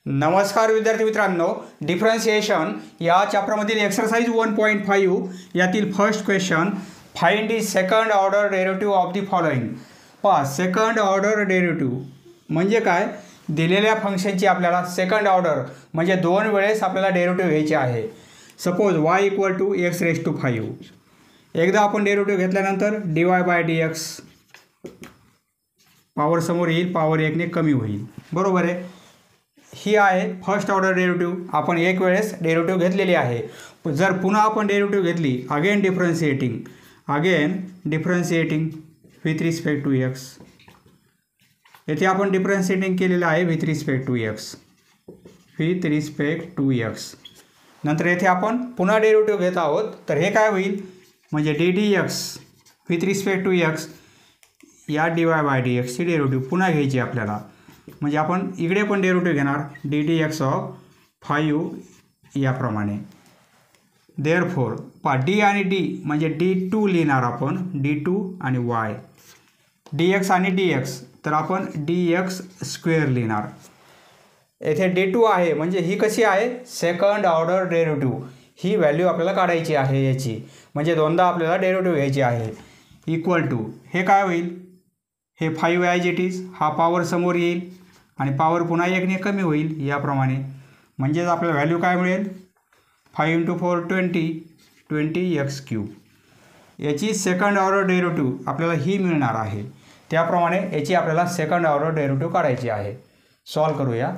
नमस्कार विद्यार्थी मित्रांनो, डिफरन्शिएशन या चॅप्टरमधील एक्सरसाइज 1.5 यातील first question, find the second order derivative of the following. पहा, सेकंड ऑर्डर डेरिव्हेटिव्ह म्हणजे काय? दिलेल्या फंक्शनची आपल्याला सेकंड ऑर्डर म्हणजे दोन वेळेस आपल्याला डेरिव्हेटिव्ह घ्यायचे आहे. Suppose y equal to x raise to 5. एकदा आपण डेरिव्हेटिव्ह घेतल्यानंतर dy/dx पॉवर समोर येईल, पॉवर 1 ने कमी होईल. बरोबर आहे. ही आहे फर्स्ट ऑर्डर डेरिव्हेटिव्ह. आपण एक वेळेस डेरिव्हेटिव्ह घेतलेली आहे. जर पुन्हा आपण डेरिव्हेटिव्ह घेतली, again differentiating with respect to x. येथे आपण डिफरन्शिएटिंग केलेलं आहे विथ रिस्पेक्ट टू एक्स. नंतर येथे आपण पुन्हा डेरिव्हेटिव्ह घेत आहोत, तर हे काय होईल म्हणजे ddx with respect to x, या dy/dx ची डेरिव्हेटिव्ह पुन्हा घ्यायची आपल्याला. म्हणजे आपण इकडे पण डेरिव्हेटिव्ह घेणार ddx ऑफ 5 याप्रमाणे. देअरफॉर पहा, d आणि d म्हणजे d2 लिहिणार आपण, d2 आणि y, dx आणि dx तर आपण dx स्क्वेअर लिहिणार. येथे d2 आहे म्हणजे ही कशी आहे? Second order derivative. ही व्हॅल्यू आपल्याला काढायची आहे याची, म्हणजे दोनदा आपल्याला डेरिव्हेटिव्ह घ्यायची आहे. इक्वल टू हे काय होईल? हे 5 ॲज इट इज, हा पॉवर समोर येईल आणि पॉवर पुन्हा 1 ने कमी होईल याप्रमाणे. म्हणजेच आपल्याला व्हॅल्यू काय मिळेल? 5 × 4 20x³. याची सेकंड ऑर्डर डेरिव्हेटिव्ह आपल्याला ही मिळणार आहे. त्याप्रमाणे याची आपल्याला सेकंड ऑर्डर डेरिव्हेटिव्ह काढायची आहे. सॉल्व करूया.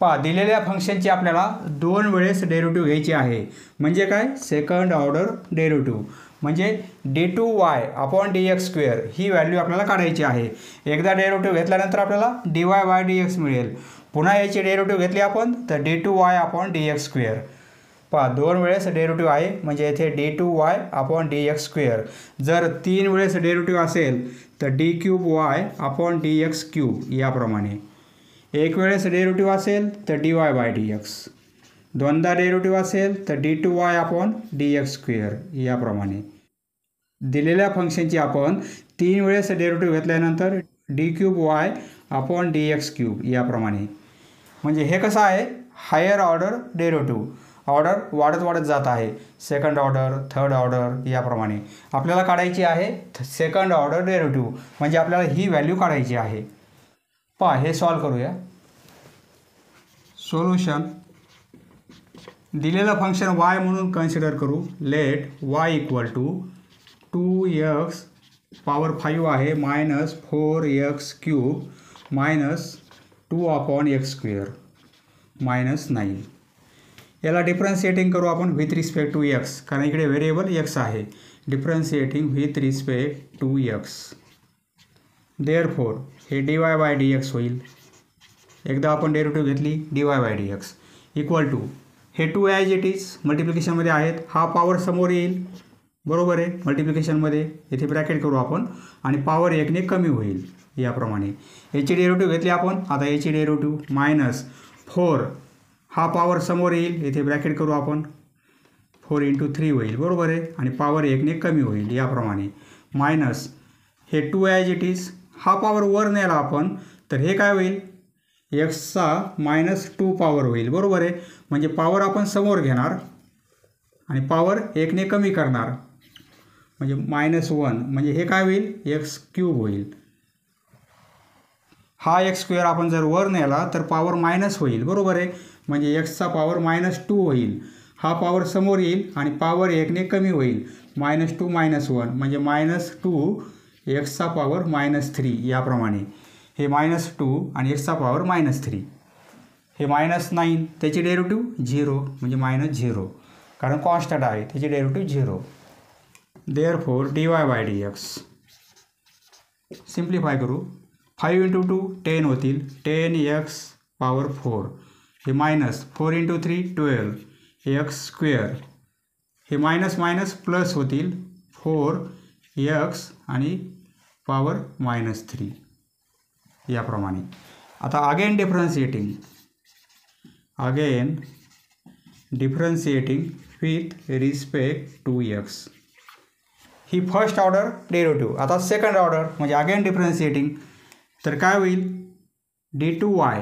पहा, दिलेल्या फंक्शनची आपल्याला दोन वेळेस डेरिव्हेटिव्ह घ्यायची आहे. म्हणजे काय? सेकंड ऑर्डर डेरिव्हेटिव्ह म्हणजे d2y/dx² ही व्हॅल्यू आपल्याला काढायची आहे. एकदा डेरिव्हेटिव्ह घेतल्यानंतर आपल्याला dy/dx मिळेल. पुन्हा याची डेरिव्हेटिव्ह घेतली आपण तर d2y/dx². पहा, दोन वेळेस डेरिव्हेटिव्ह आहे म्हणजे येथे d2y/dx². जर तीन वेळेस डेरिव्हेटिव्ह असेल तर d3y/dx³ याप्रमाणे. एक वेळेस डेरिव्हेटिव्ह असेल तर dy/dx. दोनदा डेरिव्हेटिव्ह असेल तर d2y/dx² याप्रमाणे. दिलेल्या फंक्शनची आपण तीन वेळेस डेरिव्हेटिव्ह घेतल्यानंतर d3y/dx³ याप्रमाणे. म्हणजे हे कसं आहे? Higher order derivative. ऑर्डर वाढत जात आहे. सेकंड ऑर्डर, थर्ड ऑर्डर याप्रमाणे आपल्याला काढायची आहे सेकंड ऑर्डर डेरिव्हेटिव्ह. म्हणजे आपल्याला ही व्हॅल्यू काढायची आहे. पहा, हे सॉल्व करूया. सोल्युशन, दिलेलं फंक्शन y म्हणून कन्सिडर करू. Let y equal to 2x power 5 आहे -4x³ -2/x² -9. याला डिफरन्शिएटिंग करू आपण विथ रिस्पेक्ट टू x, कारण इकडे व्हेरिएबल x आहे. Differentiating with respect to x. Therefore हे dy/dx होईल. एकदा आपण डेरिव्हेटिव्ह घेतली dy/dx इक्वल टू हे 2 ॲज इट इज मल्टिप्लिकेशनमध्ये आहेत. हा पॉवर समोर येईल. बरोबर आहे. मल्टिप्लिकेशनमध्ये येथे ब्रॅकेट करू आपण आणि पॉवर 1 ने कमी होईल याप्रमाणे. याची डेरिव्हेटिव्ह घेतली आपण. आता याची डेरिव्हेटिव्ह -4, हा पॉवर समोर येईल. येथे ब्रॅकेट करू आपण. 4 × 3 होईल. बरोबर आहे. आणि पॉवर 1 ने कमी होईल याप्रमाणे. मायनस हे 2 ॲज इट इज, हा पॉवर वर नेला आपण तर हे काय होईल? एक्सचा -2 पॉवर होईल. बरोबर आहे. म्हणजे पॉवर आपण समोर घेणार आणि पॉवर 1 ने कमी करणार म्हणजे -1. म्हणजे हे काय होईल? x³ होईल. हा x² आपण जर वर नेला तर पॉवर मायनस होईल. बरोबर आहे. म्हणजे एक्सचा पॉवर -2 होईल. हा पॉवर समोर येईल आणि पॉवर 1 ने कमी होईल. -2 -1 म्हणजे -2 एक्सचा पॉवर -3 याप्रमाणे. हे -2 आणि एक्सचा पॉवर -3. हे -9, त्याची डेरिव्हेटिव्ह 0 म्हणजे -0, कारण कॉन्स्टंट आहे. त्याची डेरिव्हेटिव्ह 0. देअरफॉर dy/dx सिम्प्लिफाय करू. 5 × 2 10 होतील. 10x⁴. हे -4 × 3 12x². हे मायनस प्लस होतील 4x आणि पॉवर -3 याप्रमाणे. आता again differentiating with respect to x. ही फर्स्ट ऑर्डर डेरिव्हेटिव्ह. आता सेकंड ऑर्डर म्हणजे अगेन डिफरन्शिएटिंग. तर काय होईल? d2y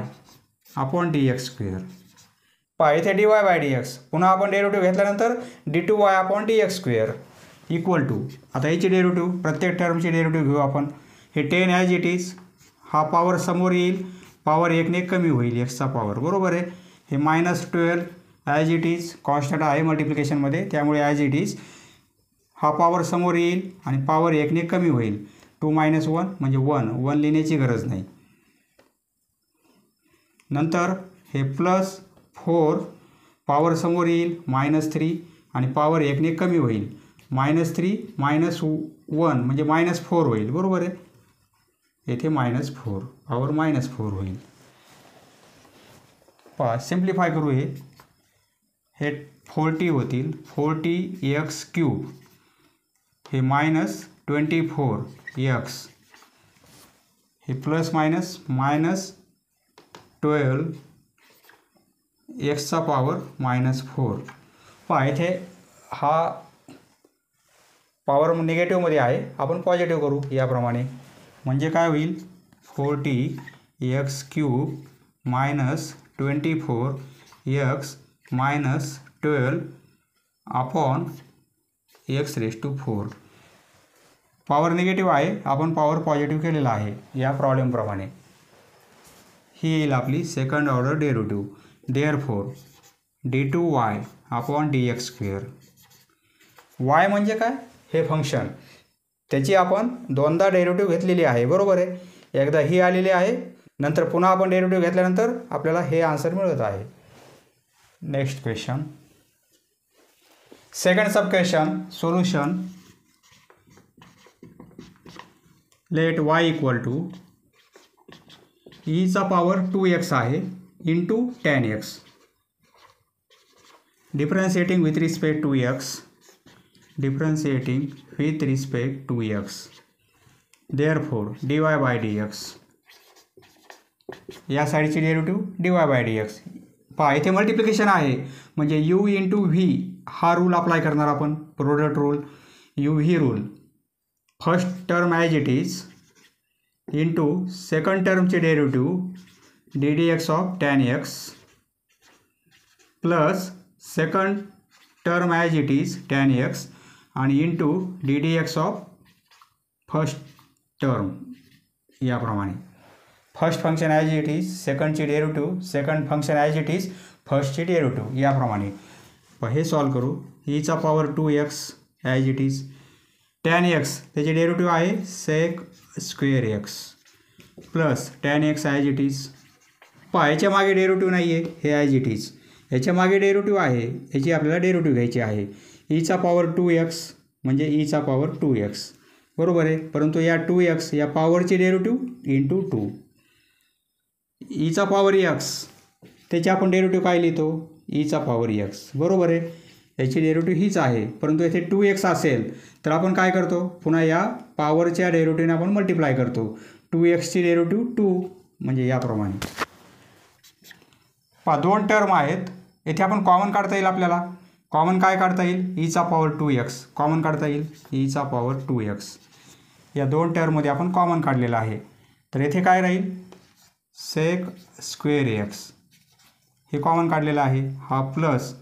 upon dx². पहा इथे dy/dx, पुन्हा आपण डेरिव्हेटिव्ह घेतल्यानंतर d2y upon dx² equal to, आता याची डेरिव्हेटिव्ह प्रत्येक टर्मची डेरिव्हेटिव्ह घेऊ आपण. हे 10 ॲज इट इज, हा पॉवर समोर येईल, पॉवर 1ने कमी होईल एक्सचा पॉवर, बरोबर आहे. हे -12 ॲज इट इज, कॉन्स्टंट आहे मल्टिप्लिकेशनमध्ये, त्यामुळे ॲज इट इज हा पॉवर समोर येईल आणि पॉवर 1ने कमी होईल. 2 - 1 म्हणजे 1 लिहिण्याची गरज नाही. नंतर हे +4 पॉवर समोर येईल -3 आणि पॉवर 1ने कमी होईल. -3 - 1 म्हणजे -4 होईल, बरोबर आहे. येथे -4 पॉवर -4 होईल. पहा सिम्प्लिफाय करू, हे 40 होतील, 40x³ हे -24x, हे ±-12 एक्सचा पॉवर -4. पहा इथे हा पॉवर निगेटिव्हमध्ये आहे, आपण पॉझिटिव्ह करू याप्रमाणे. म्हणजे काय होईल, 40x³ -24x -12 upon x⁴. Power negative आहे, आपण पॉवर पॉझिटिव्ह केलेला आहे या प्रॉब्लेमप्रमाणे. ही येईल आपली second order derivative. Therefore d2y upon dx². y म्हणजे काय, हे फंक्शन, त्याची आपण दोनदा डेरिव्हेटिव्ह घेतलेली आहे, बरोबर आहे. एकदा ही आलेली आहे, नंतर पुन्हा आपण डेरिव्हेटिव्ह घेतल्यानंतर आपल्याला हे आन्सर मिळत आहे. Next question, second sub question solution. Let y equal to ईचा पॉवर 2x आहे into 10x, differentiating with respect to x, differentiating with respect to x. Therefore dy/dx, या साईडची डेरिव्हेटिव्ह dy/dx. पहा इथे मल्टिप्लिकेशन आहे, म्हणजे u × v हा rule apply करणार आपण, product rule, u-v rule. First term as it is into second टर्मचे derivative ddx of 10x plus second term as it is 10x आणि into ddx of first term, याप्रमाणे. First function as it is, सेकंडची derivative, second function as it is, फर्स्टची derivative, याप्रमाणे. हे solve करू. ईचा power 2x as it is, 10x त्याचे derivative आहे sec² x plus 10x as it is. पहा याच्या मागे डेरिव्हेटिव्ह नाही आहे, हे ॲज इट इज. याच्या मागे डेरिव्हेटिव्ह आहे, याची आपल्याला डेरिव्हेटिव्ह घ्यायची आहे. ईचा पॉवर 2x म्हणजे ईचा पॉवर 2x, बरोबर आहे. परंतु या 2x या पॉवरची डेरिव्हेटिव्ह इंटू 2. ईचा पॉवर x, त्याची आपण डेरिव्हेटिव्ह काय लिहितो, ईचा पॉवर x, बरोबर आहे. याची डेरिव्हेटिव्ह हीच आहे, परंतु येथे 2x असेल तर आपण काय करतो, पुन्हा या पॉवरच्या डेरिव्हेटिव्हने आपण मल्टिप्लाय करतो. 2xची डेरिव्हेटिव्ह 2 म्हणजे याप्रमाणे. पहा दोन टर्म आहेत, येथे आपण कॉमन काढता येईल आपल्याला. कॉमन काय काढता येईल, ईचा पॉवर 2x कॉमन काढता येईल, ईचा पॉवर 2x. या दोन टर्ममध्ये आपण कॉमन काढलेलं आहे, तर येथे काय राहील, sec² x हे कॉमन काढलेलं आहे. हा प्लस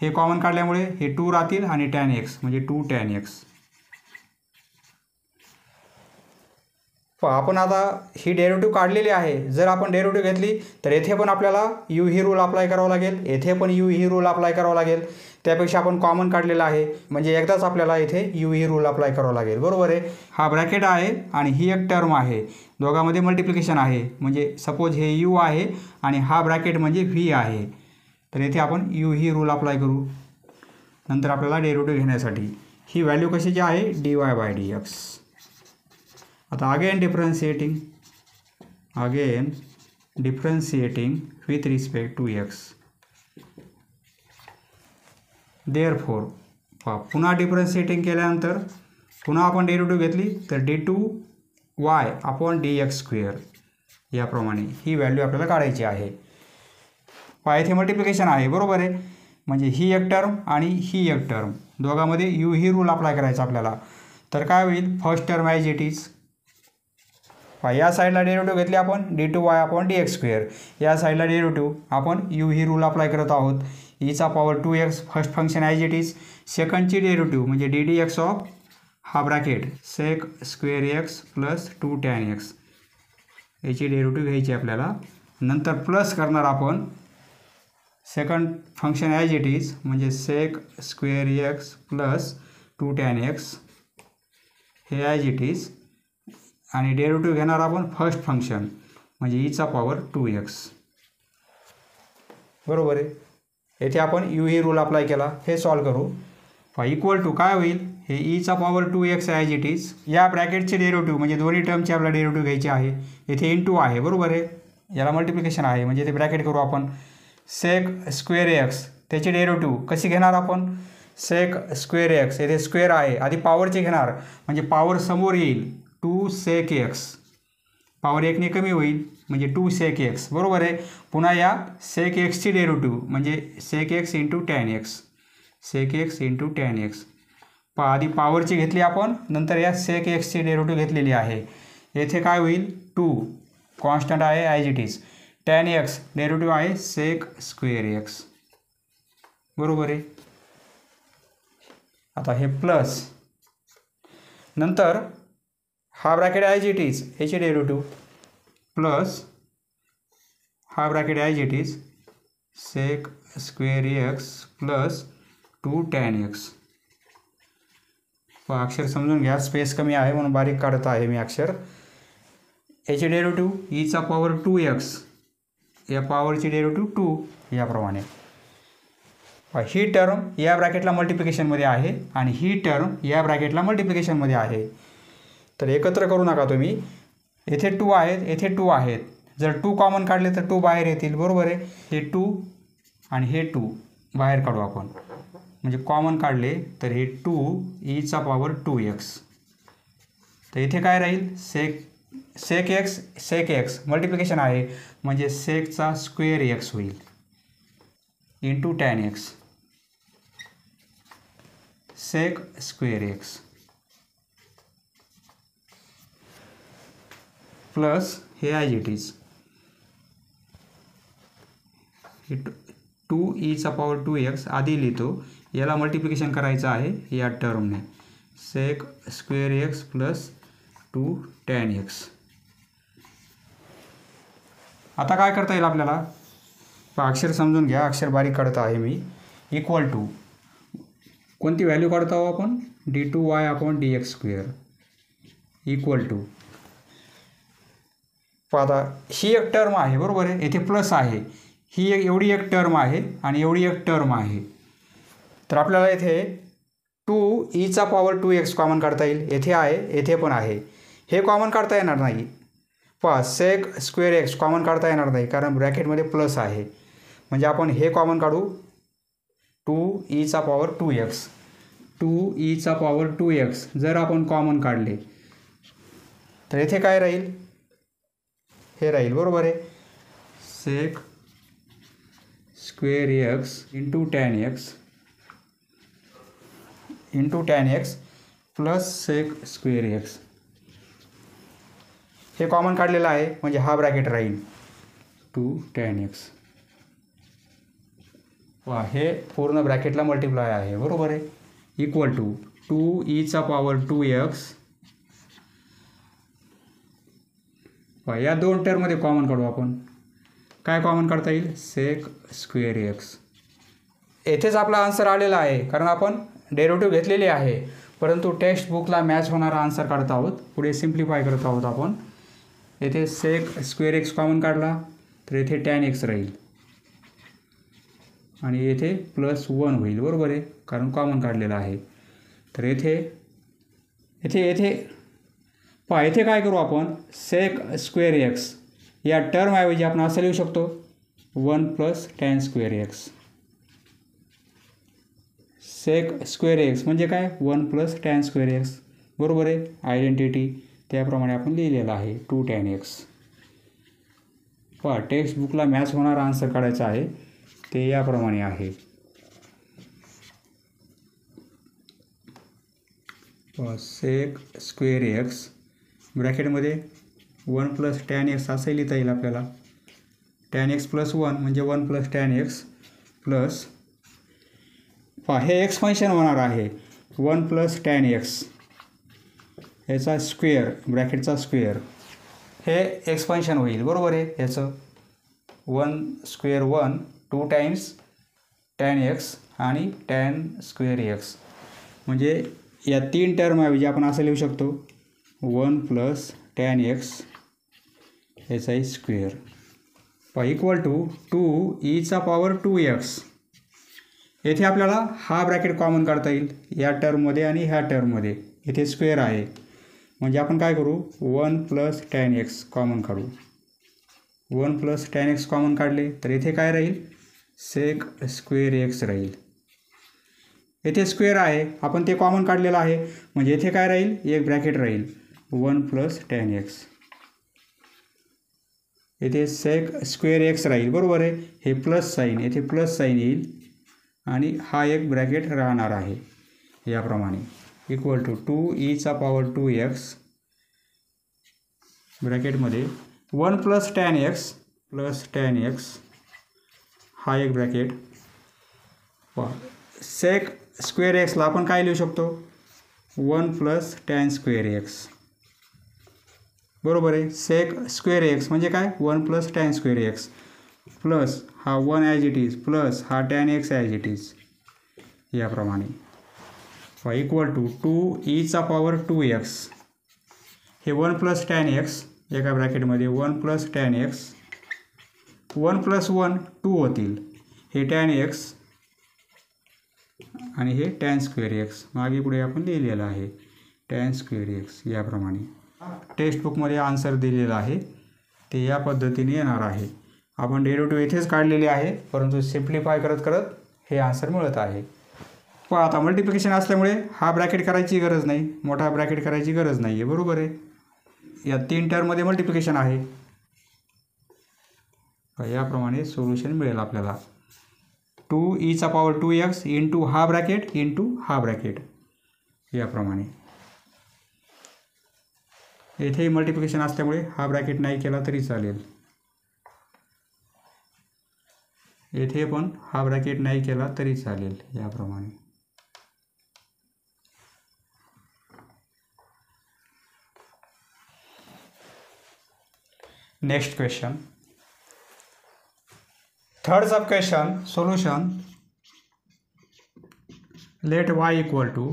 हे कॉमन काढल्यामुळे हे 2 राहतील आणि tan x म्हणजे 2 tan x. आपण आता ही डेरिव्हेटिव्ह काढलेली आहे. जर आपण डेरिव्हेटिव्ह घेतली तर येथे पण आपल्याला u-v रूल अप्लाय करावा लागेल, येथे पण u-v रूल अप्लाय करावा लागेल. त्यापेक्षा आपण कॉमन काढलेला आहे, म्हणजे एकदाच आपल्याला इथे u-v रूल अप्लाय करावा लागेल, बरोबर आहे. हा ब्रॅकेट आहे आणि ही एक टर्म आहे, दोघांमध्ये मल्टिप्लिकेशन आहे. म्हणजे सपोज हे u आहे आणि हा ब्रॅकेट म्हणजे v आहे, तर येथे आपण u-v रूल अप्लाय करू. नंतर आपल्याला डेरिव्हेटिव्ह घेण्यासाठी ही व्हॅल्यू कशाची आहे, dy/dx. आता again differentiating with respect to x. Therefore पुन्हा डिफरेंशिएटिंग केल्यानंतर पुन्हा आपण डेरिव्हेटिव्ह घेतली तर d2y अपॉन dx², याप्रमाणे ही व्हॅल्यू आपल्याला काढायची आहे. येथे मल्टिप्लिकेशन आहे, बरोबर आहे. म्हणजे ही एक टर्म आणि ही एक टर्म, दोघांमध्ये u-v रूल अप्लाय करायचा आपल्याला. तर काय होईल, first term as it is या साईडला डेरिव्हेटिव्ह घेतली आपण d2y/dx². या साईडला डेरिव्हेटिव्ह आपण ही रूल अप्लाय करत आहोत. ईचा power 2x first function as it is. सेकंडची डेरिव्हेटिव्ह म्हणजे ddx ऑफ हा bracket sec square x plus 2 tan x याची डेरिव्हेटिव्ह घ्यायची आपल्याला. नंतर प्लस करणार आपण second function as it is म्हणजे sec square x plus 2 tan x हे ॲज इट इज. आणि डेरिव्हेटिव्ह घेणार आपण फर्स्ट फंक्शन म्हणजे ईचा पॉवर 2x. बरोबर आहे. येथे आपण ही रूल अप्लाय केला. हे सॉल्व करू. इक्वल टू काय होईल, हे Icha power 2x as it is. या ब्रॅकेटचे डेरिव्हेटिव्ह म्हणजे दोन्ही टर्मचे आपल्याला डेरिव्हेटिव्ह घ्यायचे आहे. येथे इंटू आहे. बरोबर आहे. याला मल्टिप्लिकेशन आहे म्हणजे ते ब्रॅकेट करू आपण. sec स्क्वेअर x त्याची डेरिव्हेटिव्ह कशी घेणार आपण, sec स्क्वेअर x येथे स्क्वेअर आहे आधी पॉवरचे घेणार म्हणजे पॉवर समोर येईल 2 sec x. पॉवर 1ने कमी होईल म्हणजे 2 sec x. बरोबर आहे. पुन्हा या sec x ची डेरिव्हेटिव्ह म्हणजे sec x into tan x. sec x into tan x. आधी पॉवरची घेतली आपण नंतर या sec x ची डेरिव्हेटिव्ह घेतलेली आहे. येथे काय होईल 2 कॉन्स्टंट आहे as it is. tan x derivative आहे sec स्क्वेअर x. बरोबर आहे. आता हे प्लस नंतर हा ब्रॅकेट ॲज इट इज याची डेरिव्हेटिव्ह प्लस हा bracket as it is sec square x plus 2 tan x. अक्षर समजून घ्या, स्पेस कमी आहे म्हणून बारीक काढत आहे मी अक्षर. याची डेरिव्हेटिव्ह ईचा पॉवर 2x या पॉवरची डेरिव्हेटिव्ह 2 याप्रमाणे. ही टर्म या ब्रॅकेटला मल्टिप्लिकेशनमध्ये आहे आणि ही टर्म या ब्रॅकेटला मल्टिप्लिकेशनमध्ये आहे. तर एकत्र करू नका तुम्ही. येथे 2 आहेत येथे 2 आहेत. जर 2 कॉमन काढले तर 2 बाहेर येतील. बरोबर आहे. हे 2 आणि हे 2 बाहेर काढू आपण म्हणजे कॉमन काढले तर हे 2 ईचा पॉवर 2x. तर इथे काय राहील sec x मल्टिप्लिकेशन आहे म्हणजे secचा स्क्वेअर x होईल into tan x sec square x plus हे ॲज इट इज 2 ईचा पॉवर 2x आधी लिहितो. याला मल्टिप्लिकेशन करायचं आहे या टर्मने sec square x plus 2 tan x. आता काय करता येईल आपल्याला, अक्षर समजून घ्या, अक्षर बारीक काढत आहे मी. इक्वल टू कोणती व्हॅल्यू काढत आहोत आपण d2y/dx² इक्वल टू. आता ही एक टर्म आहे. बरोबर आहे. येथे प्लस आहे. ही एवढी एक टर्म आहे आणि एवढी एक टर्म आहे. तर आपल्याला येथे 2 ईचा पॉवर 2x कॉमन काढता येईल. येथे आहे येथे पण आहे. हे कॉमन काढता येणार नाही. sec स्क्वेअर x कॉमन काढता येणार नाही कारण ब्रॅकेटमध्ये प्लस आहे. म्हणजे आपण हे कॉमन काढू 2 ईचा पॉवर 2x. 2 ईचा पॉवर 2x जर आपण कॉमन काढले तर येथे काय राहील, हे राहील. बरोबर आहे. sec square x into tan x plus sec square x. हे कॉमन काढलेलं आहे म्हणजे हा ब्रॅकेट राहील 2 tan x. हे पूर्ण ब्रॅकेटला मल्टिप्लाय आहे. बरोबर आहे. इक्वल टू 2 ईचा पॉवर 2x. या दोन टर्ममध्ये कॉमन काढू आपण. काय कॉमन काढता येईल sec स्क्वेअर x. येथेच आपला आन्सर आलेला आहे कारण आपण डेरिव्हेटिव्ह घेतलेली आहे परंतु टेक्स्ट बुकला मॅच होणारा आन्सर काढत आहोत. पुढे सिम्प्लिफाय करत आहोत आपण. येथे sec स्क्वेअर x कॉमन काढला तर येथे tan x राहील आणि येथे प्लस 1 होईल. बरोबर आहे कारण कॉमन काढलेला आहे. तर येथे येथे काय करू आपण sec स्क्वेअर x या टर्मऐवजी आपण असं लिहू शकतो 1 plus tan square x. sec square x म्हणजे काय 1 प्लस tan स्क्वेअर x. बरोबर आहे. आयडेंटिटी त्याप्रमाणे आपण लिहिलेलं आहे 2 tan x. टेक्स्ट बुकला मॅच होणारा आन्सर काढायचा आहे ते याप्रमाणे आहे. sec स्क्वेअर x ब्रॅकेटमध्ये 1 प्लस टॅन एक्स असं लिहिता येईल आपल्याला. टॅन एक्स प्लस 1 म्हणजे 1 प्लस टॅन एक्स प्लस हे एक्सपान्शन होणार आहे 1 प्लस टॅन एक्स याचा स्क्वेअर ब्रॅकेटचा स्क्वेअर हे एक्सपान्शन होईल बरोबर आहे. याचं 1 स्क्वेअर 1 2 टाइम्स टॅन एक्स आणि टॅन स्क्वेअर एक्स म्हणजे या 3 टर्मऐवजी आपण असं लिहू शकतो 1 प्लस टॅन एक्स याचा स्क्वेअर इक्वल टू 2e⁻²x. येथे आपल्याला हा ब्रॅकेट कॉमन काढता येईल या टर्ममध्ये आणि ह्या टर्ममध्ये. इथे स्क्वेअर आहे म्हणजे आपण काय करू 1 प्लस टॅन एक्स कॉमन काढू. 1 प्लस टॅन एक्स कॉमन काढले तर इथे काय राहील सेक स्क्वेअर एक्स राहील. येथे स्क्वेअर आहे आपण ते कॉमन काढलेलं आहे म्हणजे येथे काय राहील एक ब्रॅकेट राहील 1 प्लस टॅन एक्स. येथे सेक स्क्वेअर एक्स राहील बरोबर आहे. हे प्लस साईन येथे प्लस साईन येईल आणि हा एक ब्रॅकेट राहणार आहे याप्रमाणे इक्वल टू 2e⁻²x ब्रॅकेटमध्ये 1 प्लस टॅन एक्स हा एक ब्रॅकेट सेक स्क्वेअर एक्सला आपण काय लिहू शकतो 1 प्लस टॅन स्क्वेअर एक्स बरोबर आहे. सेक स्क्वेअर एक्स म्हणजे काय 1 plus tan square x plus हा 1 ॲज इट इज प्लस हा tan x as it is याप्रमाणे इक्वल टू 2e⁻²x. हे 1 प्लस टॅन एक्स एका ब्रॅकेटमध्ये 1 प्लस टॅन एक्स 1 प्लस 1 2 होतील. हे टॅन एक्स आणि हे टॅन स्क्वेअर एक्स मागे पुढे आपण लिहिलेलं आहे टॅन स्क्वेअर एक्स याप्रमाणे. टेक्स्टबुकमध्ये आन्सर दिलेला आहे ते या पद्धतीने येणार आहे. आपण डेरिव्हेटिव्ह येथेच काढलेले आहे परंतु सिम्प्लिफाय करत करत हे आन्सर मिळत आहे. पण आता मल्टिप्लिकेशन असल्यामुळे हा ब्रॅकेट करायची गरज नाही मोठा ब्रॅकेट करायची गरज नाही आहे बरोबर आहे. या 3 टर्ममध्ये मल्टिप्लिकेशन आहे याप्रमाणे सोल्युशन मिळेल आपल्याला 2e⁻²x इंटू हा ब्रॅकेट इंटू हा ब्रॅकेट याप्रमाणे. येथे मल्टिप्लिकेशन असल्यामुळे हा ब्रॅकेट नाही केला तरी चालेल. येथे पण हा ब्रॅकेट नाही केला तरी चालेल याप्रमाणे. Next question. Third sub question solution. Let y equal to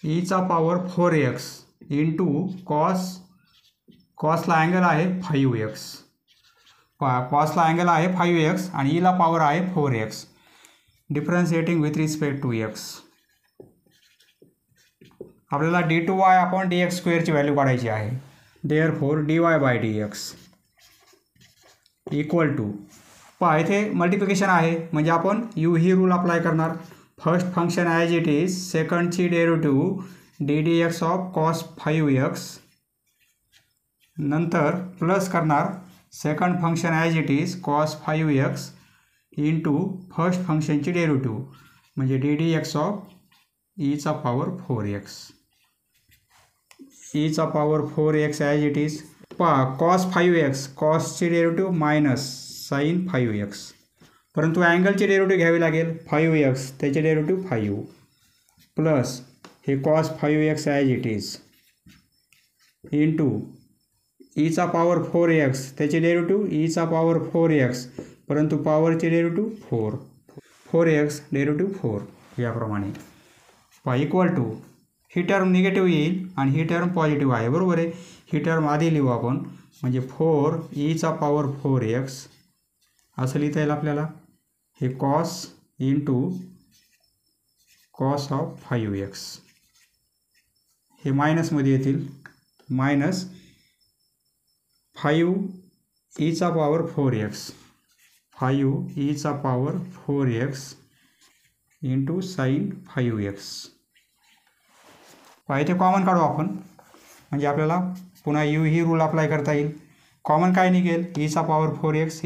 e⁻4x into कॉसला अँगल आहे 5x. कॉसला अँगल आहे 5x आणि ईला पॉवर आहे 4x differentiating with respect to x. आपल्याला d2y अपॉन dx स्क्वेअरची व्हॅल्यू काढायची आहे. देअरफॉर dy/dx इक्वल टू इथे मल्टिप्लिकेशन आहे म्हणजे आपण ही रूल अप्लाय करणार. First function as it is सेकंडची derivative ddx of cos 5x नंतर प्लस करणार second function as it is cos 5x into first फंक्शनची डेरिव्हेटिव्ह म्हणजे ddx of e⁻4x. e⁻4x as it is cos 5x कॉसची derivative minus sine 5x परंतु अँगलची derivative घ्यावी लागेल 5x त्याचे डेरिव्हेटिव्ह 5 प्लस हे cos 5x as it is into e⁻4x त्याचे डेरिव्हेटिव्ह e⁻4x परंतु पॉवरचे डेरिव्हेटिव्ह 4x डेरिव्हेटिव्ह 4 याप्रमाणे इक्वल टू ही टर्म निगेटिव्ह येईल आणि ही टर्म पॉझिटिव्ह आहे बरोबर आहे. ही टर्म आधी लिहू आपण म्हणजे 4e⁻4x असं लिहिता येईल आपल्याला. हे cos into cos of 5x हे मायनसमध्ये येतील minus 5e⁻4x 5e⁻4x into sine 5x. इथे कॉमन काढू आपण म्हणजे आपल्याला पुन्हा ही रूल अप्लाय करता येईल. कॉमन काय निघेल e⁻4x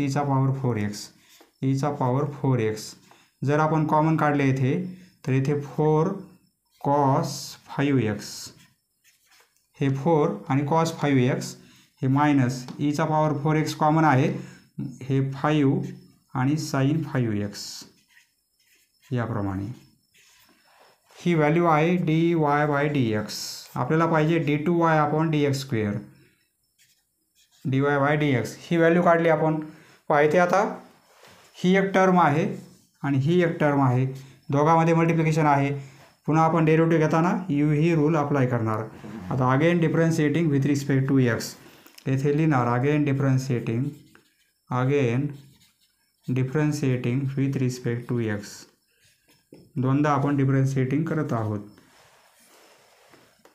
e⁻4x जर आपण कॉमन काढले इथे तर इथे 4 cos 5x हे 4 आणि कॉस 5x हे मायनस ईचा पॉवर 4x कॉमन आहे, हे 5 आणि साइन 5x याप्रमाणे. ही व्हॅल्यू आहे dy/dx. आपल्याला पाहिजे d2y/dx². dy/dx ही व्हॅल्यू काढली आपण. पाहिजे आता ही एक टर्म आहे आणि ही एक टर्म आहे, दोघांमध्ये मल्टिप्लिकेशन आहे. पुन्हा आपण डेरिव्हेटिव्ह घेताना ही रूल अप्लाय करणार. आता again differentiating with respect to x. येथे लिहिणार again differentiating with respect to x. दोनदा आपण डिफरन्शिएटिंग करत आहोत.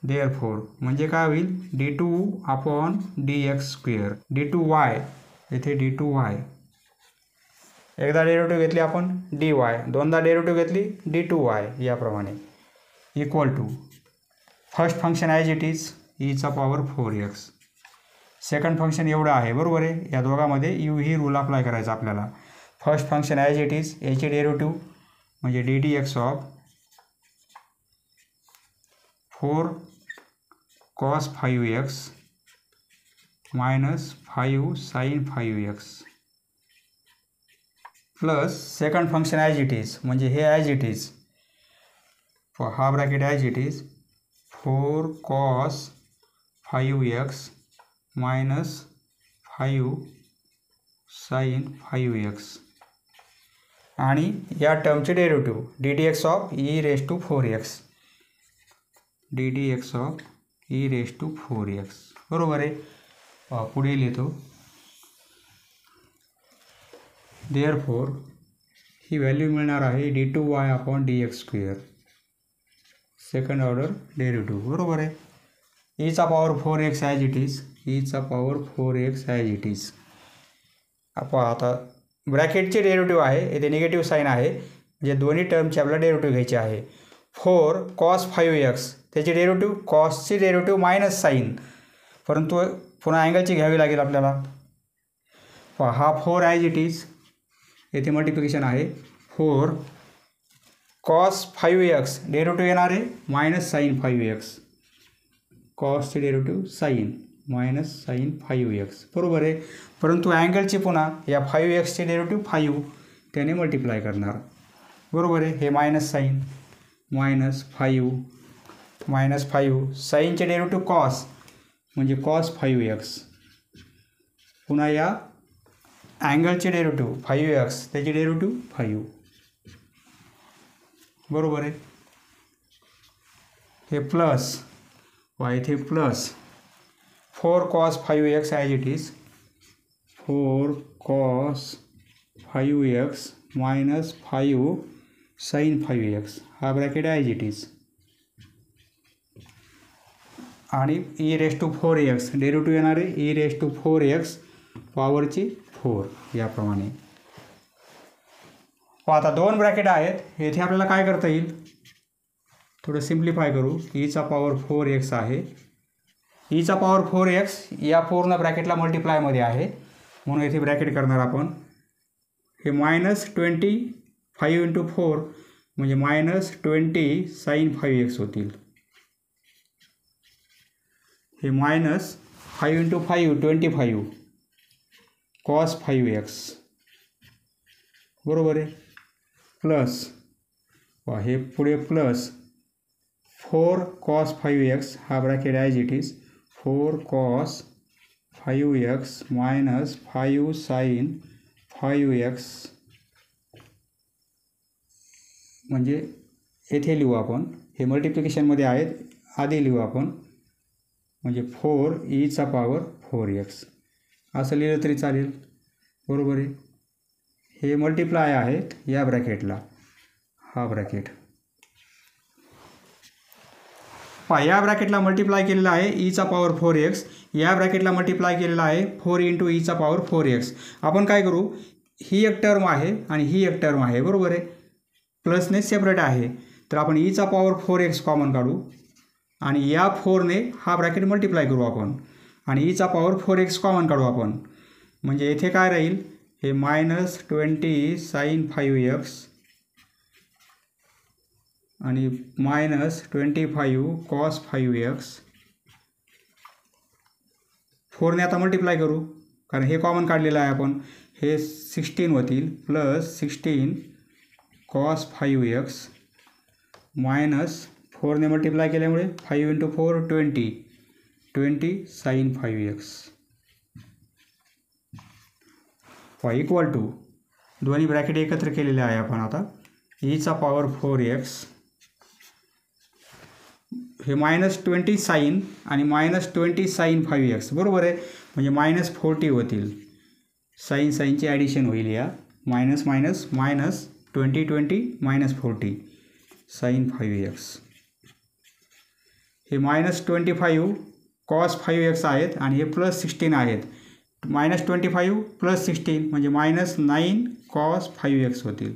देअरफॉर म्हणजे काय होईल, d2/dx². d2y येथे d2y. एकदा डेरिव्हेटिव्ह घेतली आपण dy, दोनदा डेरिव्हेटिव्ह घेतली d2y याप्रमाणे. Equal to first function as it is ईचा पॉवर 4x. सेकंड फंक्शन एवढं आहे, बरोबर आहे. या दोघांमध्ये ही रूल अप्लाय करायचा आपल्याला. First function as it is, याची डेरिव्हेटिव्ह म्हणजे ddx of 4 cos 5x minus 5 sin 5x plus second function as it is म्हणजे हे ॲज इट इज, हा bracket as it is 4 cos 5x minus 5 sin 5x आणि या टर्मचे derivative ddx of e⁴x. ddx of e⁴x बरोबर आहे. पुढे लिहितो. देअरफॉर ही व्हॅल्यू मिळणार आहे d2y/dx². सेकंड ऑर्डर डेरिव्हेटिव्ह बरोबर आहे. Icha power 4x as it is, ईचा power 4x as it is. आपण आता ब्रॅकेटचे डेरिव्हेटिव्ह आहे, येथे निगेटिव्ह साईन आहे म्हणजे दोन्ही टर्मचे आपल्याला डेरिव्हेटिव्ह घ्यायचे आहे. 4 cos 5x त्याची डेरिव्हेटिव्ह, कॉसची डेरिव्हेटिव्ह मायनस साईन, परंतु पुन्हा अँगलची घ्यावी लागेल आपल्याला. हा 4 ॲज इट इज, येथे मल्टिप्लिकेशन आहे 4 cos 5x डेरिव्हेटिव्ह येणार आहे मायनस साईन 5x. कॉसची derivative sine minus sine 5x बरोबर आहे. परंतु अँगलची पुन्हा या 5xची डेरिव्हेटिव्ह 5 त्याने मल्टिप्लाय करणार बरोबर आहे. हे मायनस साईन मायनस 5 साईनचे डेरिव्हेटिव्ह कॉस म्हणजे कॉस 5x. पुन्हा या अँगलचे डेरिव्हेटिव्ह 5x त्याची डेरिव्हेटिव्ह 5 बरोबर आहे. हे प्लस इथे plus 4 cos 5x as it is 4 cos 5x minus 5 sin 5x हा ब्रॅकेट ॲज इट इज आणि e⁴x डेरिव्हेटिव्ह येणार आहे e⁴x पॉवरची 4 याप्रमाणे. आता दोन ब्रॅकेट आहेत, येथे आपल्याला काय करता येईल, थोडं सिम्प्लिफाय करू. ईचा पॉवर 4x आहे, ईचा पॉवर 4x या पूर्ण ब्रॅकेटला मल्टिप्लायमध्ये आहे म्हणून येथे ब्रॅकेट करणार आपण. हे -25 × 4 म्हणजे -20 sin 5x होतील. हे -5 × 5 25 cos 5x बरोबर आहे. प्लस हे पुढे प्लस 4 cos 5x हा bracket as it is 4 cos 5x minus 5 sin 5x म्हणजे येथे लिहू आपण, हे मल्टिप्लिकेशनमध्ये आहेत, आधी लिहू आपण म्हणजे 4 ईचा पॉवर 4x असं लिहिलं तरी चालेल बरोबर आहे. हे मल्टिप्लाय आहेत या ब्रॅकेटला, हा ब्रॅकेट या ब्रॅकेटला मल्टिप्लाय केलेला आहे ईचा पॉवर 4x, या ब्रॅकेटला मल्टिप्लाय केलेला आहे 4 × ईचा पॉवर 4x. आपण काय करू, ही एक टर्म आहे आणि ही एक टर्म आहे बरोबर आहे, प्लसने सेपरेट आहे, तर आपण ईचा पॉवर 4x कॉमन काढू आणि या 4ने हा ब्रॅकेट मल्टिप्लाय करू आपण आणि ईचा पॉवर 4x कॉमन काढू आपण. म्हणजे येथे काय राहील, हे -20 sin 5x आणि -25 cos 5x 4ने आता मल्टिप्लाय करू, कारण हे कॉमन काढलेलं आहे आपण. हे 16 होतील प्लस 16 cos 5x मायनस 4ने मल्टिप्लाय केल्यामुळे 5 × 4 20 sin 5x इक्वल टू दोन्ही ब्रॅकेट एकत्र केलेले आहे आपण आता. ईचा पॉवर 4x हे -20 साईन आणि -20 sin 5x बरोबर आहे. म्हणजे -40 होतील. साईनची ॲडिशन होईल या. Minus minus minus 20 -40 sin 5x. हे -25 cos 5x आहेत आणि हे +16 आहेत. -25 + 16 म्हणजे -9 cos 5x होतील.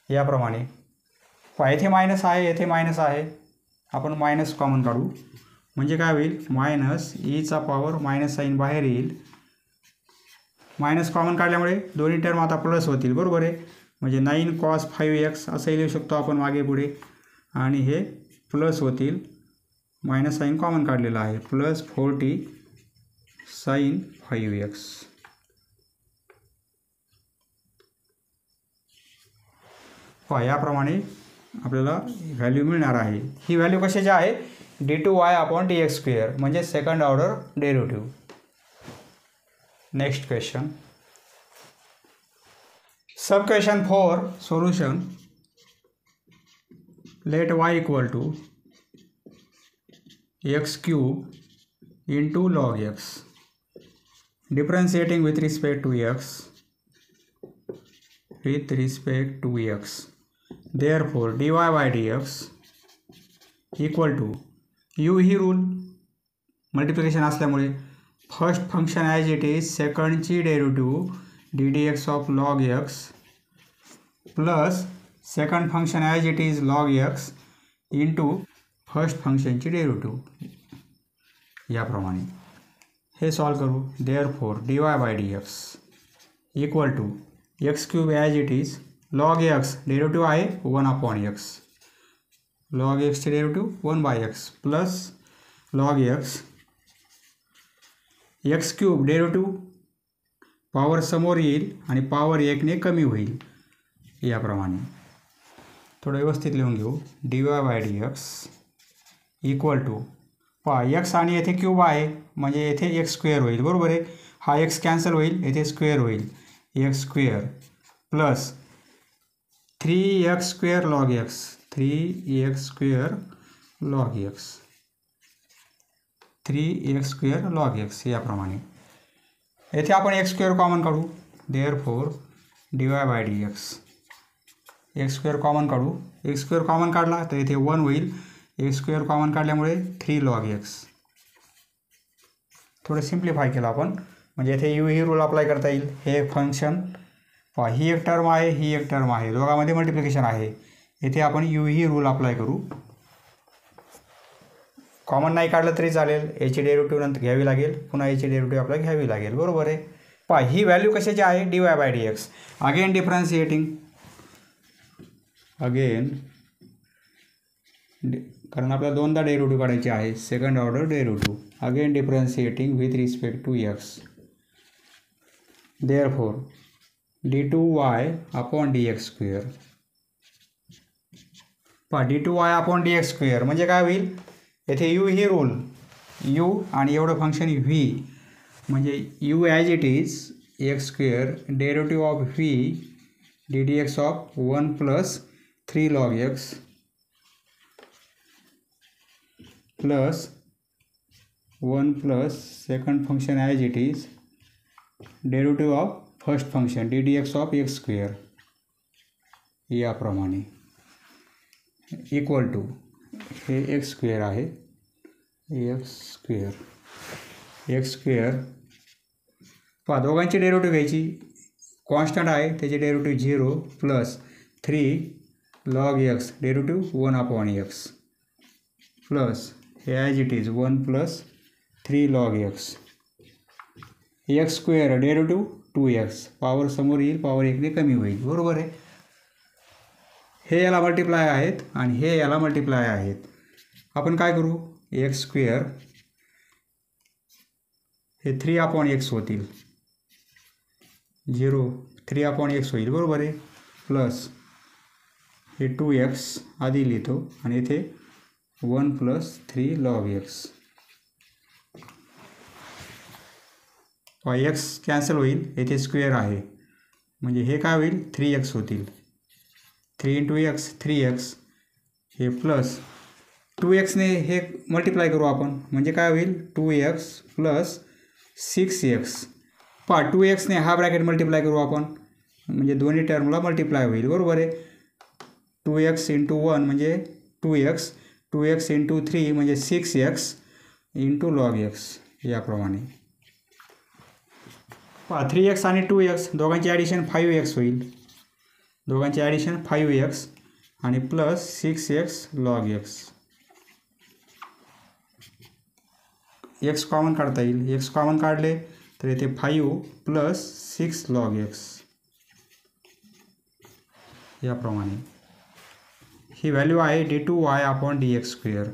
याप्रमाणे येथे मायनस आहे, येथे मायनस आहे, आपण मायनस कॉमन काढू. म्हणजे काय होईल, मायनस ईचा पॉवर मायनस साईन बाहेर येईल. मायनस कॉमन काढल्यामुळे दोन्ही टर्म आता प्लस होतील बरोबर आहे. म्हणजे 9 cos 5x असं लिहू शकतो आपण मागे पुढे. आणि हे प्लस होतील, मायनस साईन कॉमन काढलेला आहे, +40 sin 5x. याप्रमाणे आपल्याला व्हॅल्यू मिळणार आहे. ही व्हॅल्यू कशाची आहे, d2y/dx² म्हणजे second order derivative. Next question. Sub question 4 solution. Let y = x³ × log x differentiating with respect to x. Therefore dy/dx equal to u ही रूल मल्टिप्लिकेशन असल्यामुळे first function as it is सेकंडची derivative ddx of log x plus second function as it is log x into first फंक्शनची derivative. याप्रमाणे हे solve करू. Therefore dy/dx equal to x³ as it is log x derivative आहे 1/x, log x चे derivative 1/x plus log x x³ derivative power समोर येईल आणि power 1ने कमी होईल. याप्रमाणे थोडं व्यवस्थित लिहून घेऊ. dy/dx इक्वल टू x आणि येथे क्यूब आहे म्हणजे येथे x² होईल बरोबर आहे. हा x कॅन्सल होईल, येथे स्क्वेअर होईल, x² plus 3x² log x 3x² log x. याप्रमाणे येथे आपण x² कॉमन काढू. देअरफॉर dy/dx x² कॉमन काढू. x² कॉमन काढला तर येथे 1 होईल. x² कॉमन काढल्यामुळे 3 log x. थोडं सिम्प्लिफाय केलं आपण म्हणजे येथे u ही रूल अप्लाय करता येईल. हे फंक्शन ही एक टर्म आहे, ही एक टर्म आहे, दोघांमध्ये मल्टिप्लिकेशन आहे. येथे आपण u ही रूल अप्लाय करू. कॉमन नाही काढलं तरी चालेल, याची डेरिव्हेटिव्ह नंतर घ्यावी लागेल, पुन्हा याची डेरिव्हेटिव्ह आपल्याला घ्यावी लागेल बरोबर आहे. ही व्हॅल्यू कशाची आहे, dy/dx. अगेन डिफरन्शिएटिंग, कारण आपल्याला दोनदा डेरिव्हेटिव्ह काढायचे आहे, second order derivative. Again differentiating with respect to x. Therefore d2y/dx². d2y/dx² म्हणजे काय होईल, येथे u ही रूल u आणि एवढं फंक्शन v म्हणजे u as it is x² derivative of v ddx ऑफ 1 + 3 log x plus 1 plus second function as it is derivative of first function ddx of x². याप्रमाणे इक्वल टू हे x² आहे, x² दोघांची derivative घ्यायची. Constant आहे त्याची derivative 0 plus 3 log x derivative 1/x plus हे as it is 1 plus 3 log x. x² derivative 2x, power समोर येईल, पॉवर 1ने कमी होईल बरोबर आहे. हे याला मल्टिप्लाय आहेत आणि हे याला मल्टिप्लाय आहेत. आपण काय करू, एक्स स्क्वेअर हे 3/x होतील, 3/x होईल बरोबर आहे, प्लस हे 2x आधी लिहितो आणि इथे 1 + 3 log x. x कॅन्सल होईल, येथे स्क्वेअर आहे म्हणजे हे काय होईल 3x होतील, 3 × x 3x हे प्लस 2xने हे मल्टिप्लाय करू आपण म्हणजे काय होईल 2x + 6x. 2xने हा ब्रॅकेट मल्टिप्लाय करू आपण म्हणजे दोन्ही टर्मला मल्टिप्लाय होईल बरोबर आहे. 2x × 1 म्हणजे 2x, 2x × 3 म्हणजे 6x × log x याप्रमाणे. 3x आणि 2x दोघांची ॲडिशन 5x होईल, दोघांची ॲडिशन 5x आणि plus 6x log x. x common काढता येईल, x कॉमन काढले तर इथे 5 + 6 log x याप्रमाणे. ही व्हॅल्यू आहे d2y/dx².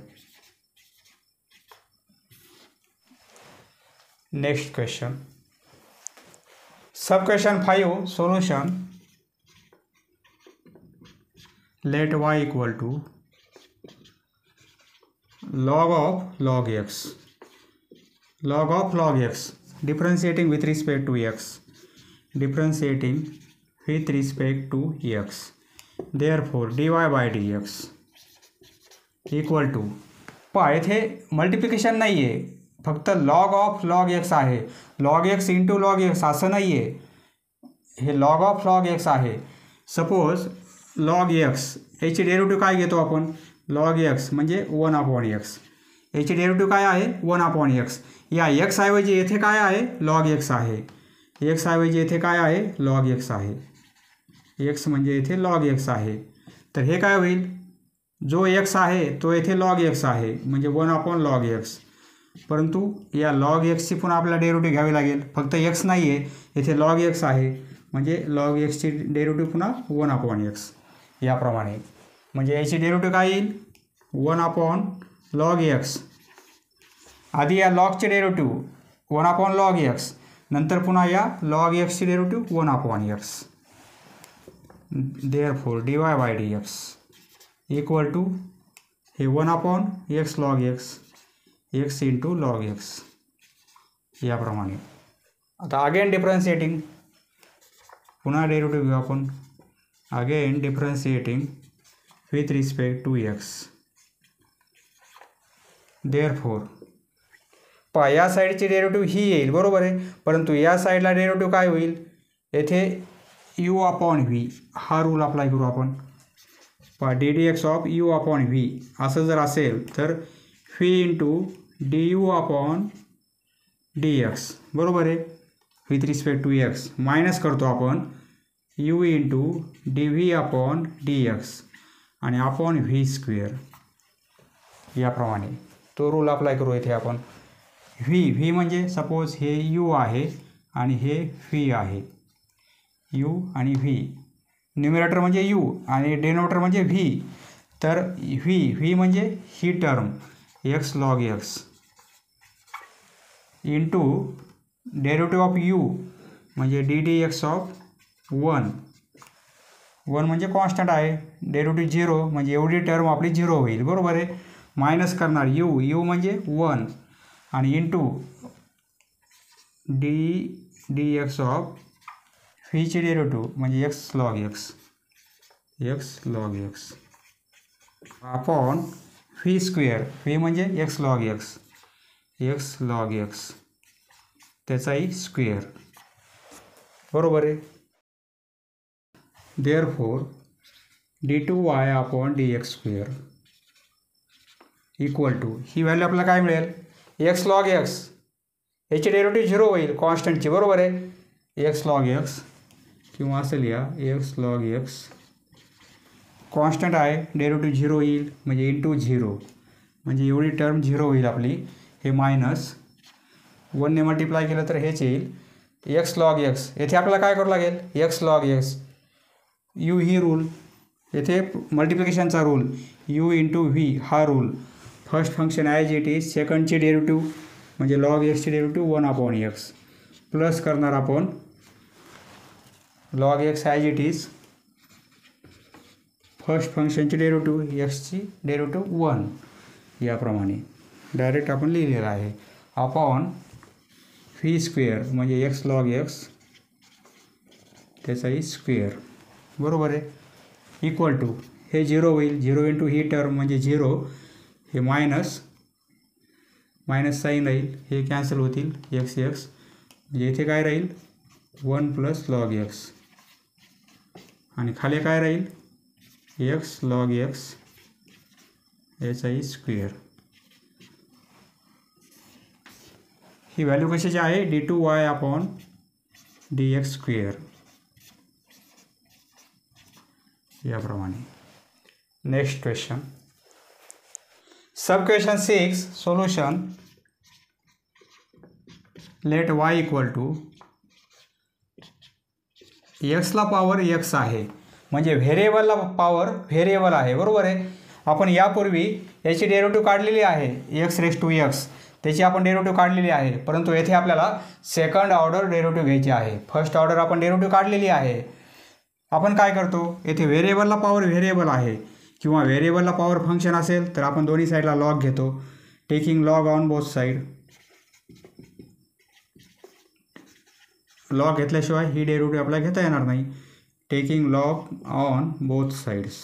Next question, sub question 5 solution. Let y = log of log x, log of log x, differentiating with respect to x, differentiating with respect to x. Therefore dy/dx equal to, येथे multiplication नाही आहे, फक्त log of log x आहे, log x × log x असं नाही आहे, हे log of log x आहे. सपोज log x याची डेरिव्हेटिव्ह काय घेतो आपण, log x म्हणजे 1/x, याची डेरिव्हेटिव्ह काय आहे 1/x. या x ऐवजी येथे काय आहे log x आहे, x ऐवजी येथे काय आहे log x आहे, x म्हणजे येथे log x आहे. तर हे काय होईल, जो x आहे तो येथे log x आहे म्हणजे 1/log x. परंतु या log x ची पुन्हा आपल्याला डेरिव्हेटिव्ह घ्यावी लागेल, फक्त x नाही आहे येथे log x आहे म्हणजे log x ची डेरिव्हेटिव्ह पुन्हा 1/x याप्रमाणे. म्हणजे याची डेरिव्हेटिव्ह काय येईल 1/log x. आधी या लॉगचे डेरिव्हेटिव्ह 1/log x, नंतर पुन्हा या log x ची derivative 1/x. Therefore dy/dx equal to हे 1/x log x, x × log x याप्रमाणे. आता अगेन डिफरन्शिएटिंग, पुन्हा डेरिव्हेटिव्ह घेऊ आपण, again differentiating with respect to x. Therefore या साईडची डेरिव्हेटिव्ह ही येईल बरोबर आहे, परंतु या साईडला डेरिव्हेटिव्ह काय होईल, येथे u/v हा रूल अप्लाय करू आपण. ddx of u/v असं जर असेल तर v × du/dx बरोबर आहे, with respect to x minus करतो आपण u × dv/dx आणि v² याप्रमाणे तो रूल अप्लाय करू. येथे आपण v म्हणजे सपोज हे u आहे आणि हे v आहे, u आणि v, न्यूमरेटर म्हणजे u आणि डिनोमिनेटर म्हणजे v. तर v म्हणजे ही term x log x into derivative of u म्हणजे ddx ऑफ 1 म्हणजे कॉन्स्टंट आहे, डेरिव्हेटिव्ह 0 म्हणजे एवढी टर्म आपली 0 होईल बरोबर आहे. मायनस करणार u म्हणजे 1 आणि इंटू dx ऑफ v ची डेरिव्हेटिव्ह म्हणजे x log x upon v², v म्हणजे x log x त्याचाही स्क्वेअर बरोबर आहे. Therefore d2y/dx² इक्वल टू, ही व्हॅल्यू आपल्याला काय मिळेल x log x, याची डेरिव्हेटिव्ह 0 होईल कॉन्स्टंटची बरोबर आहे, x log x किंवा असं लिहा x log x कॉन्स्टंट आहे, डेरिव्हेटिव्ह 0 येईल म्हणजे इंटू 0 म्हणजे एवढी टर्म 0 होईल आपली. हे मायनस 1ने मल्टिप्लाय केलं तर हेच येईल x log x. येथे आपल्याला काय करावं लागेल x log x, u ही रूल, येथे मल्टिप्लिकेशनचा रूल u × v हा rule first function as it is, सेकंडची डेरिव्हेटिव्ह म्हणजे लॉग एक्सची डेरिव्हेटिव्ह 1/x प्लस करणार आपण log x as it is, first फंक्शनची डेरिव्हेटिव्ह एक्सची डेरिव्हेटिव्ह 1 याप्रमाणे डायरेक्ट आपण लिहिलेलं आहे अपॉन व्ही स्क्वेअर म्हणजे एक्स लॉग एक्स त्याचाही स्क्वेअर बरोबर आहे इक्वल टू हे 0 होईल, 0 इंटू ही टर्म म्हणजे 0, हे मायनस साईन राहील, हे कॅन्सल होतील एक्स म्हणजे इथे काय राहील 1 प्लस लॉग एक्स आणि खाली काय राहील एक्स लॉग एक्स याचाही स्क्वेअर. ही व्हॅल्यू कशाची आहे d2y अपॉन dx स्क्वेअर याप्रमाणे. Next question, sub question 6 solution. Let y equal to एक्सला पॉवर x आहे म्हणजे व्हेरिएबलला पॉवर व्हेरिएबल आहे बरोबर आहे. आपण यापूर्वी याची डेरिव्हेटिव्ह काढलेली आहे एक्स रेस टू एक्स, त्याची आपण डेरिव्हेटिव्ह काढलेली आहे, परंतु येथे आपल्याला सेकंड ऑर्डर डेरिव्हेटिव्ह घ्यायची आहे. फर्स्ट ऑर्डर आपण डेरिव्हेटिव्ह काढलेली आहे. आपण काय करतो येथे व्हेरिएबलला पॉवर व्हेरिएबल आहे किंवा व्हेरिएबलला पॉवर फंक्शन असेल तर आपण दोन्ही साईडला लॉग घेतो, taking log on both side. Log घेतल्याशिवाय ही डेरिव्हेटिव्ह आपल्याला घेता येणार नाही. Taking log on both sides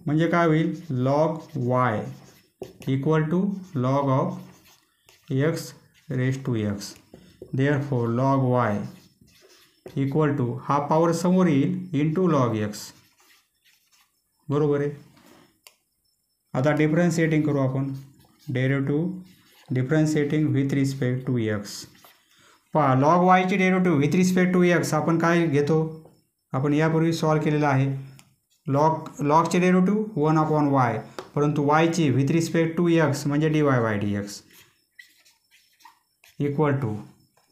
म्हणजे काय होईल log y equal to log of x raise to x. Therefore log y equal to हा पॉवर समोर येईल इंटू लॉग एक्स बरोबर आहे. आता डिफरन्शिएटिंग करू आपण, derivative differentiating with respect to x. पहा लॉग वायची derivative with respect to x आपण काय घेतो, आपण यापूर्वी सॉल्व केलेलं आहे. लॉगचे डेरिव्हेटिव्ह 1/y परंतु वायची विथ रिस्पेक्ट टू एक्स म्हणजे dy/dx equal to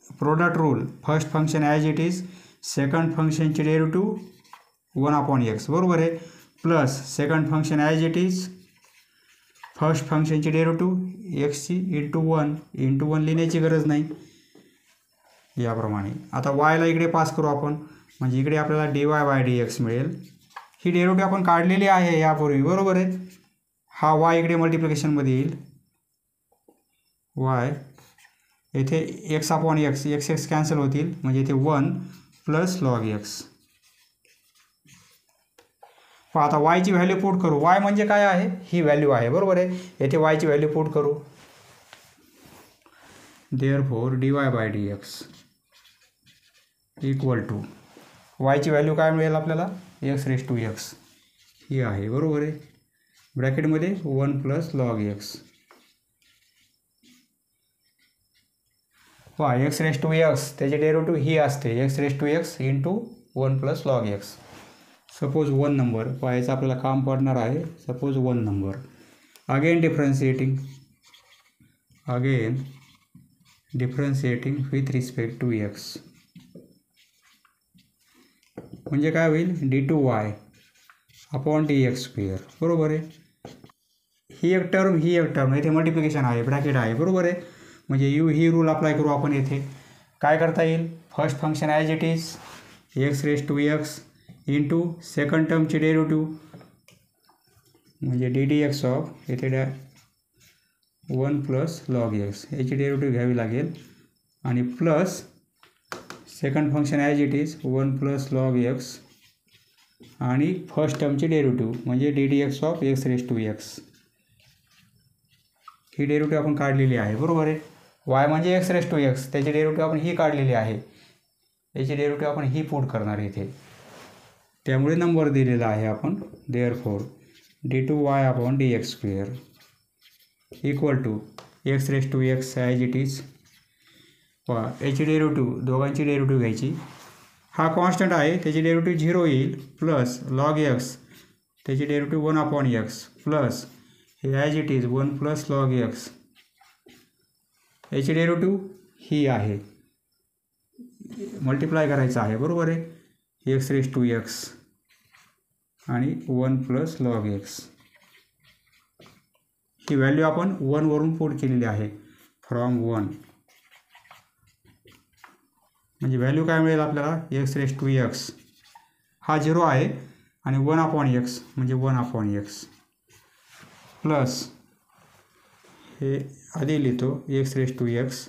product rule, first function as it is, second फंक्शनची डेरिव्हेटिव्ह 1/x बरोबर आहे, plus second function as it is, first फंक्शनची डेरिव्हेटिव्ह एक्सची इंटू 1 लिहिण्याची गरज नाही याप्रमाणे. आता वायला इकडे पास करू आपण म्हणजे इकडे आपल्याला dy/dx मिळेल. ही डेरिव्हेटिव्ह आपण काढलेली आहे यापूर्वी बरोबर आहे. हा वाय इकडे मल्टिप्लिकेशनमध्ये येईल, वाय येथे x/x, x कॅन्सल होतील म्हणजे इथे 1 प्लस लॉग एक्स. आता वायची व्हॅल्यू पुट करू. वाय म्हणजे काय आहे ही व्हॅल्यू आहे बरोबर आहे. येथे वायची व्हॅल्यू पुट करू. देअरफॉर dy/dx इक्वल टू वायची व्हॅल्यू काय मिळेल आपल्याला एक्स रेस टू एक्स ही आहे बरोबर आहे. ब्रॅकेटमध्ये 1 प्लस लॉग एक्स. पहा एक्स रेस टू एक्स त्याची डेरिव्हेटिव्ह ही असते x raise to x into 1 plus log x. Suppose 1 number पाहायचं आपल्याला काम पडणार आहे. Suppose 1 number again differentiating with respect to x म्हणजे काय होईल d2y अपॉन dx स्क्वेअर बरोबर आहे. ही एक टर्म इथे मल्टिप्लिकेशन आहे ब्रॅकेट आहे बरोबर आहे. म्हणजे ही रूल अप्लाय करू आपण. येथे काय करता येईल first function as it is x raise to x into second टर्मची डेरिव्हेटिव्ह म्हणजे ddx ऑफ येथे 1 प्लस लॉग एक्स याची डेरिव्हेटिव्ह घ्यावी लागेल आणि plus second function as it is 1 plus log x आणि फर्स्ट टर्मची डेरिव्हेटिव्ह म्हणजे ddx of x raise to x. ही डेरिव्हेटिव्ह आपण काढलेली आहे बरोबर आहे. वाय म्हणजे एक्स रेस टू एक्स त्याची डेरिव्हेटिव्ह आपण ही काढलेली आहे, याची डेरिव्हेटिव्ह आपण ही पुट करणार इथे, त्यामुळे नंबर दिलेला आहे आपण. Therefore d2y upon dx square equal to x raise to x as it is. याची डेरिव्हेटिव्ह दोघांची डेरिव्हेटिव्ह घ्यायची. हा कॉन्स्टंट आहे त्याची डेरिव्हेटिव्ह 0 येईल प्लस लॉग एक्स त्याची डेरिव्हेटिव्ह 1/x प्लस हे as it is 1 plus log x याची डेरिव्हेटिव्ह ही आहे मल्टिप्लाय करायचं आहे बरोबर आहे एक्स रेस टू एक्स आणि 1 प्लस लॉग एक्स. ही व्हॅल्यू आपण 1 वरून पुट केलेली आहे, फ्रॉम 1. म्हणजे व्हॅल्यू काय मिळेल आपल्याला, एक्स रेस टू एक्स हा 0 आहे आणि 1 अपॉन एक्स म्हणजे 1 अपॉन एक्स प्लस हे आधी लिहितो x raise to x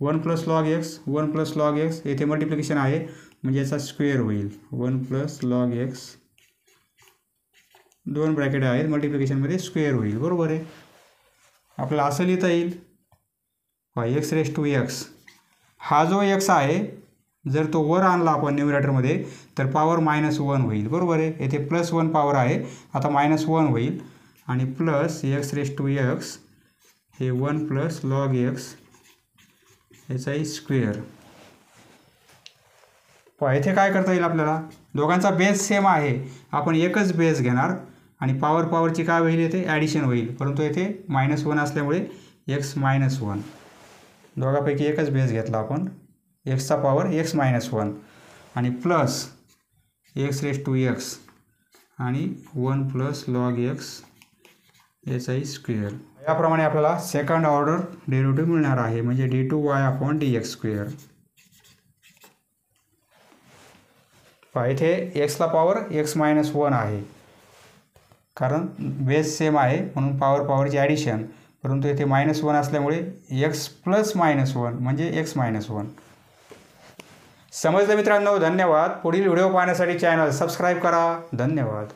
1 plus log x. 1 plus log x येथे मल्टिप्लिकेशन आहे म्हणजे याचा स्क्वेअर होईल. 1 प्लस लॉग एक्स 2 ब्रॅकेट आहेत, मल्टिप्लिकेशनमध्ये स्क्वेअर होईल. बरोबर आहे. आपल्याला असं लिहिता येईल एक्स रेस टू एक्स हा जो एक्स आहे जर तो वर आणला आपण न्यूमरेटरमध्ये तर पॉवर -1 होईल. बरोबर आहे. येथे +1 पॉवर आहे, आता -1 होईल आणि plus x raise to x हे 1 प्लस लॉग एक्स याचाही स्क्वेअर. इथे काय करता येईल आपल्याला, दोघांचा बेस सेम आहे, आपण एकच बेस घेणार आणि पॉवरची काय होईल, येथे ॲडिशन होईल. परंतु येथे -1 असल्यामुळे x -1 दोघांपैकी एकच बेस घेतला आपण, एक्सचा पॉवर x -1 आणि plus x raise to x आणि 1 प्लस लॉग एक्स याचाही स्क्वेअर. याप्रमाणे आपल्याला सेकंड ऑर्डर डेरिव्हेटिव्ह मिळणार आहे म्हणजे d2y अपॉन dx स्क्वेअर. इथे एक्सला पॉवर x -1 आहे कारण बेस सेम आहे म्हणून पॉवरची ॲडिशन. परंतु येथे -1 असल्यामुळे x प्लस -1 म्हणजे x -1. समजलं मित्रांनो. धन्यवाद. पुढील व्हिडिओ पाहण्यासाठी चॅनल सबस्क्राईब करा. धन्यवाद.